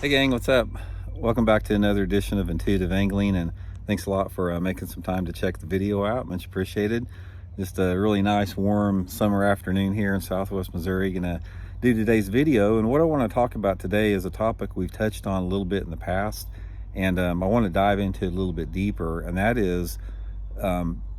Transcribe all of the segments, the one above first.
Hey gang, what's up? Welcome back to another edition of Intuitive Angling, and thanks a lot for making some time to check the video out. Much appreciated. Just a really nice warm summer afternoon here in Southwest Missouri. Gonna do today's video, and what I want to talk about today is a topic we've touched on a little bit in the past, and I want to dive into it a little bit deeper, and that is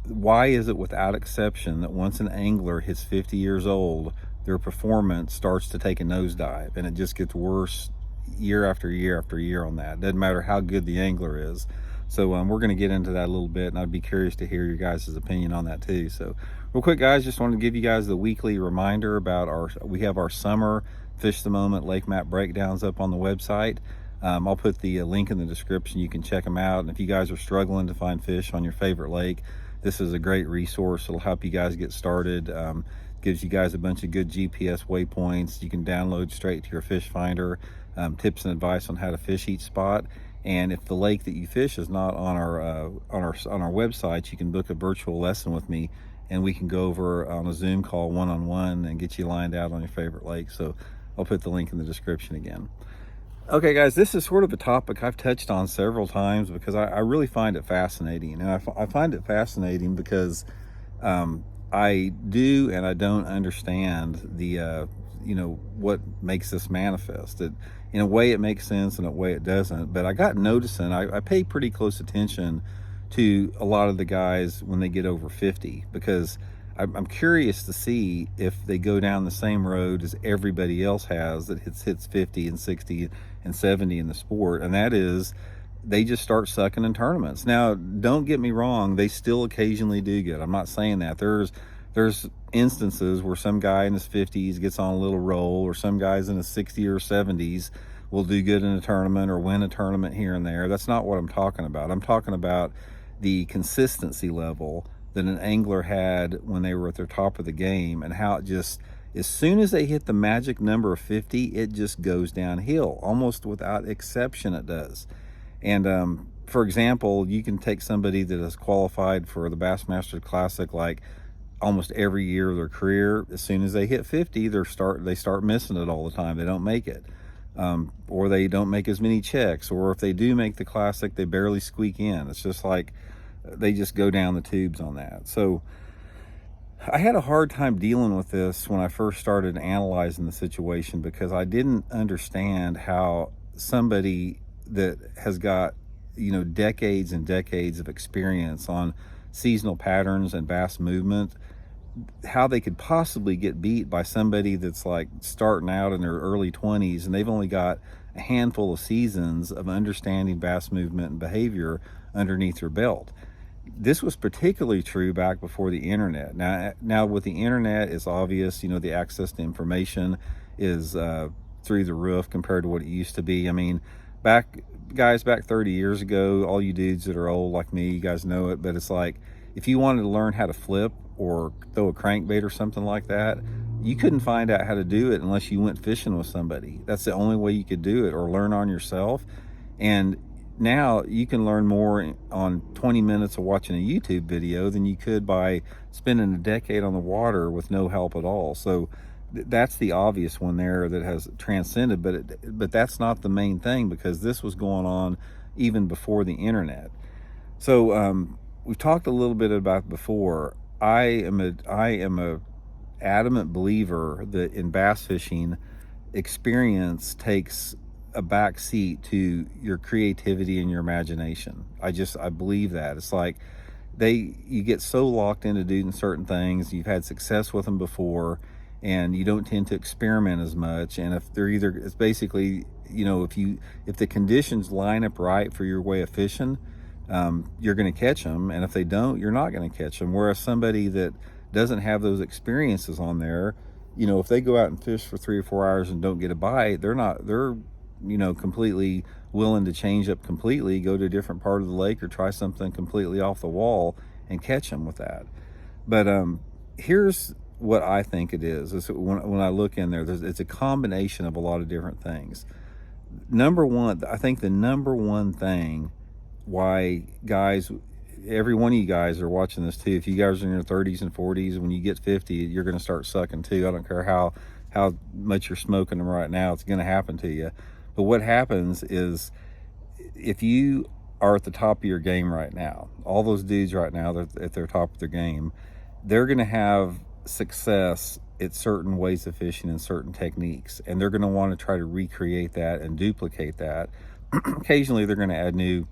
why is it without exception that once an angler hits 50 years old, their performance starts to take a nosedive, and it just gets worse year after year after year on that. Doesn't matter how good the angler is. So we're going to get into that a little bit, and I'd be curious to hear your guys' opinion on that too. So real quick guys, just wanted to give you guys the weekly reminder about we have our summer Fish the Moment lake map breakdowns up on the website. I'll put the link in the description. You can check them out, and if you guys are struggling to find fish on your favorite lake, this is a great resource. It'll help you guys get started. Gives you guys a bunch of good GPS waypoints. You can download straight to your fish finder. Tips and advice on how to fish each spot, and if the lake that you fish is not on our website, you can book a virtual lesson with me, and we can go over on a Zoom call one-on-one and get you lined out on your favorite lake. So I'll put the link in the description again. Okay guys, this is sort of a topic I've touched on several times because I really find it fascinating, and I find it fascinating because I do and I don't understand the what makes this manifest. It, in a way it makes sense, in a way it doesn't, but I got noticing, I pay pretty close attention to a lot of the guys when they get over 50, because I'm curious to see if they go down the same road as everybody else has that hits 50 and 60 and 70 in the sport, and that is they just start sucking in tournaments. Now, don't get me wrong, they still occasionally do good. I'm not saying that. There's instances where some guy in his 50s gets on a little roll, or some guys in his 60s or 70s will do good in a tournament or win a tournament here and there. That's not what I'm talking about. I'm talking about the consistency level that an angler had when they were at their top of the game, and how it just, as soon as they hit the magic number of 50, it just goes downhill, almost without exception it does. And for example, you can take somebody that has qualified for the Bassmasters Classic like almost every year of their career. As soon as they hit 50, they start missing it all the time. They don't make it, or they don't make as many checks, or if they do make the Classic, they barely squeak in. It's just like they just go down the tubes on that. So I had a hard time dealing with this when I first started analyzing the situation, because I didn't understand how somebody that has got decades and decades of experience on seasonal patterns and bass movement, how they could possibly get beat by somebody that's like starting out in their early 20s, and they've only got a handful of seasons of understanding bass movement and behavior underneath their belt. This was particularly true back before the internet. Now with the internet, it's obvious, the access to information is through the roof compared to what it used to be. I mean, back 30 years ago, all you dudes that are old like me, you guys know it, but it's like, if you wanted to learn how to flip or throw a crankbait or something like that, you couldn't find out how to do it unless you went fishing with somebody. That's the only way you could do it, or learn on yourself. And now you can learn more on 20 minutes of watching a YouTube video than you could by spending a decade on the water with no help at all. So that's the obvious one there that has transcended, but that's not the main thing, because this was going on even before the internet. So we've talked a little bit about before. I am a adamant believer that in bass fishing, experience takes a back seat to your creativity and your imagination. I believe that. It's like you get so locked into doing certain things, you've had success with them before, and you don't tend to experiment as much. And if they're either, it's basically, if the conditions line up right for your way of fishing, you're going to catch them, and if they don't, you're not going to catch them. Whereas somebody that doesn't have those experiences on there, if they go out and fish for 3 or 4 hours and don't get a bite, they're completely willing to change up completely, go to a different part of the lake, or try something completely off the wall and catch them with that. But here's what I think it is when I look in there, it's a combination of a lot of different things. Number one, I think the number one thing why guys, every one of you guys are watching this too, if you guys are in your 30s and 40s, when you get 50, you're going to start sucking too. I don't care how much you're smoking them right now, it's going to happen to you. But what happens is, if you are at the top of your game right now, all those dudes right now, they're at their top of their game, they're going to have success at certain ways of fishing and certain techniques, and they're going to want to try to recreate that and duplicate that. Occasionally they're going to add new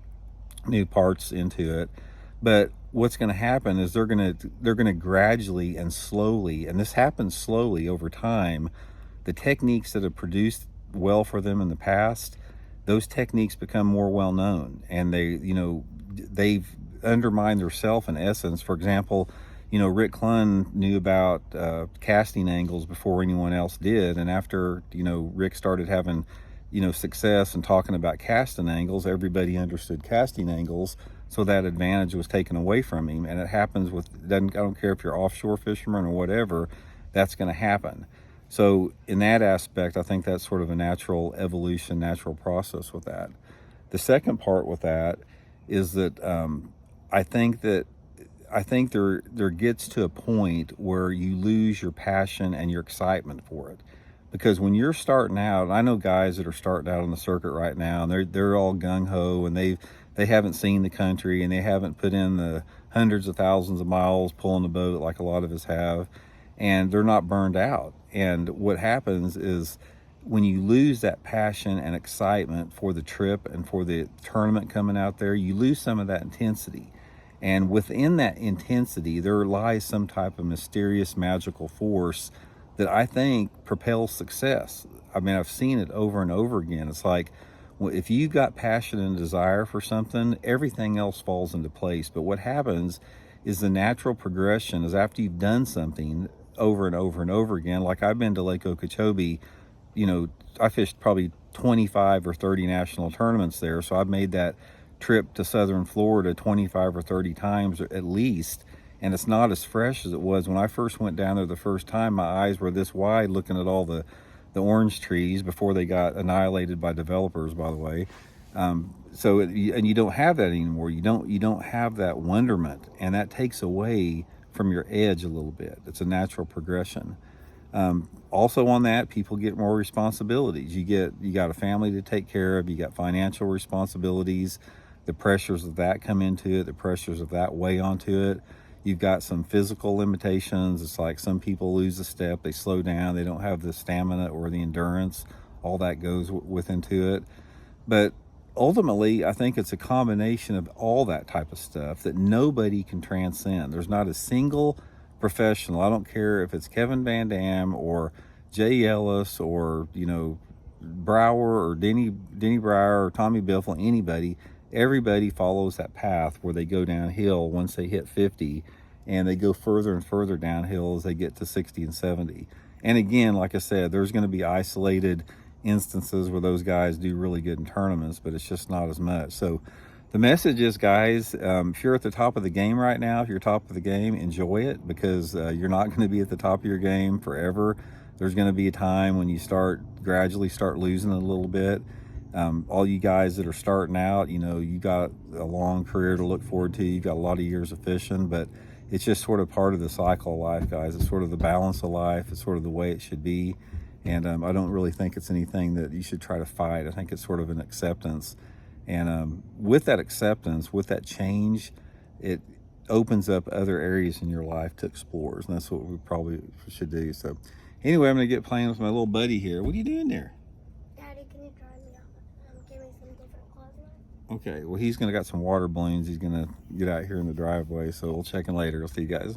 parts into it, but what's going to happen is they're going to gradually and slowly, and this happens slowly over time, the techniques that have produced well for them in the past, those techniques become more well known, and they've undermined their self in essence. For example, Rick Clunn knew about casting angles before anyone else did, and after Rick started having success and talking about casting angles, everybody understood casting angles, so that advantage was taken away from him. And it happens with, I don't care if you're offshore fisherman or whatever, that's going to happen. So in that aspect, I think that's sort of a natural evolution, natural process with that. The second part with that is that I think there gets to a point where you lose your passion and your excitement for it. Because when you're starting out, and I know guys that are starting out on the circuit right now, and they're all gung-ho, and they haven't seen the country, and they haven't put in the hundreds of thousands of miles pulling the boat like a lot of us have, and they're not burned out. And what happens is, when you lose that passion and excitement for the trip and for the tournament coming out there, you lose some of that intensity. And within that intensity, there lies some type of mysterious, magical force that I think propels success. I mean, I've seen it over and over again. It's like, if you've got passion and desire for something, everything else falls into place. But what happens is, the natural progression is, after you've done something over and over and over again, like I've been to Lake Okeechobee, I fished probably 25 or 30 national tournaments there. So I've made that trip to southern Florida 25 or 30 times at least, and it's not as fresh as it was when I first went down there the first time. My eyes were this wide looking at all the orange trees before they got annihilated by developers, by the way. And you don't have that anymore. You don't have that wonderment, and that takes away from your edge a little bit. It's a natural progression. Also on that, people get more responsibilities. You got a family to take care of. You got financial responsibilities. The pressures of that come into it. The pressures of that weigh onto it. You've got some physical limitations. It's like some people lose a step, they slow down, they don't have the stamina or the endurance. All that goes into it. But ultimately, I think it's a combination of all that type of stuff that nobody can transcend. There's not a single professional, I don't care if it's Kevin Van Dam or Jay Ellis or Brower or Denny Brower or Tommy Biffle, anybody. Everybody follows that path where they go downhill once they hit 50, and they go further and further downhill as they get to 60 and 70. And again, like I said, there's going to be isolated instances where those guys do really good in tournaments, but it's just not as much. So the message is, guys, if you're at the top of the game right now, if you're top of the game, enjoy it, because you're not going to be at the top of your game forever. There's going to be a time when you gradually start losing it a little bit. All you guys that are starting out, you got a long career to look forward to. You've got a lot of years of fishing, but it's just sort of part of the cycle of life, guys. It's sort of the balance of life. It's sort of the way it should be. And I don't really think it's anything that you should try to fight. I think it's sort of an acceptance. And with that acceptance, with that change, it opens up other areas in your life to explore. And that's what we probably should do. So anyway, I'm going to get playing with my little buddy here. What are you doing there? Okay, well, he's got some water balloons. He's gonna get out here in the driveway, so we'll check in later. I'll see you guys.